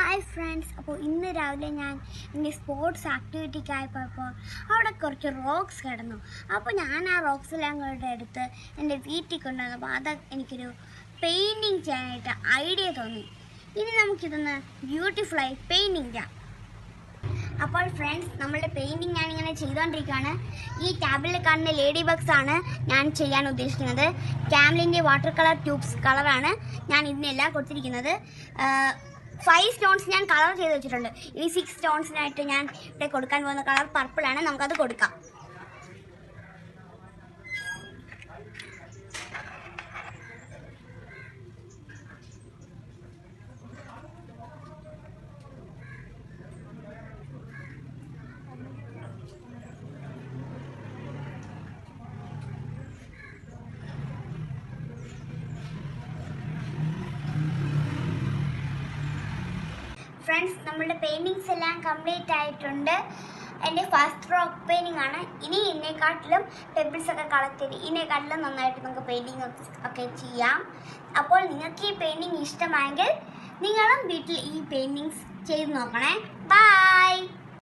Hi friends. അപ്പോൾ ഇന്ന് രാവിലെ ഞാൻ എൻ്റെ സ്പോർട്സ് ആക്ടിവിറ്റിക്കായി പോയപ്പോൾ അവിടെ കുറച്ച് റോക്സ് കിടന്നു. അപ്പോൾ ഞാൻ ആ റോക്സെല്ലാം കൂടെ എടുത്ത് എൻ്റെ വീട്ടിൽ കൊണ്ടുവന്നപ്പോൾ അത് എനിക്കൊരു പെയിൻറ്റിങ് ചെയ്യാനായിട്ട് ഐഡിയ തോന്നി. ഇനി നമുക്കിതൊന്ന് ബ്യൂട്ടിഫുള്ളായി പെയിൻറ്റിങ് ചെയ്യാം. അപ്പോൾ ഫ്രണ്ട്സ്, നമ്മളുടെ പെയിൻറ്റിങ് ഞാനിങ്ങനെ ചെയ്തുകൊണ്ടിരിക്കുകയാണ്. ഈ ടാബിൽ കാണുന്ന ലേഡി ബഗ്സ് ആണ് ഞാൻ ചെയ്യാൻ ഉദ്ദേശിക്കുന്നത്. ക്യാമലിൻ്റെ വാട്ടർ കളർ ട്യൂബ്സ് കളറാണ് ഞാൻ ഇതിനെല്ലാം കൊടുത്തിരിക്കുന്നത്. 5 സ്റ്റോൺസ് ഞാൻ കളർ ചെയ്ത് വെച്ചിട്ടുണ്ട്. ഈ 6 സ്റ്റോൺസിനായിട്ട് ഞാൻ ഇവിടെ കൊടുക്കാൻ പോകുന്ന കളർ പർപ്പിളാണ്. നമുക്കത് കൊടുക്കാം. ഫ്രണ്ട്സ്, നമ്മുടെ പെയിൻറ്റിങ്സ് എല്ലാം കംപ്ലീറ്റ് ആയിട്ടുണ്ട്. എൻ്റെ ഫസ്റ്റ് റോക്ക് പെയിൻറ്റിംഗ് ആണ്. ഇനി ഇതിനെക്കാട്ടിലും പെബിൾസ് ഒക്കെ കളക്ട് ചെയ്ത് ഇതിനെക്കാട്ടിലും നന്നായിട്ട് നമുക്ക് പെയിൻറ്റിങ് ഒക്കെ ചെയ്യാം. അപ്പോൾ നിങ്ങൾക്ക് ഈ പെയിൻറ്റിങ് ഇഷ്ടമായെങ്കിൽ നിങ്ങളും വീട്ടിൽ ഈ പെയിൻറ്റിങ്സ് ചെയ്ത് നോക്കണേ. ബൈ.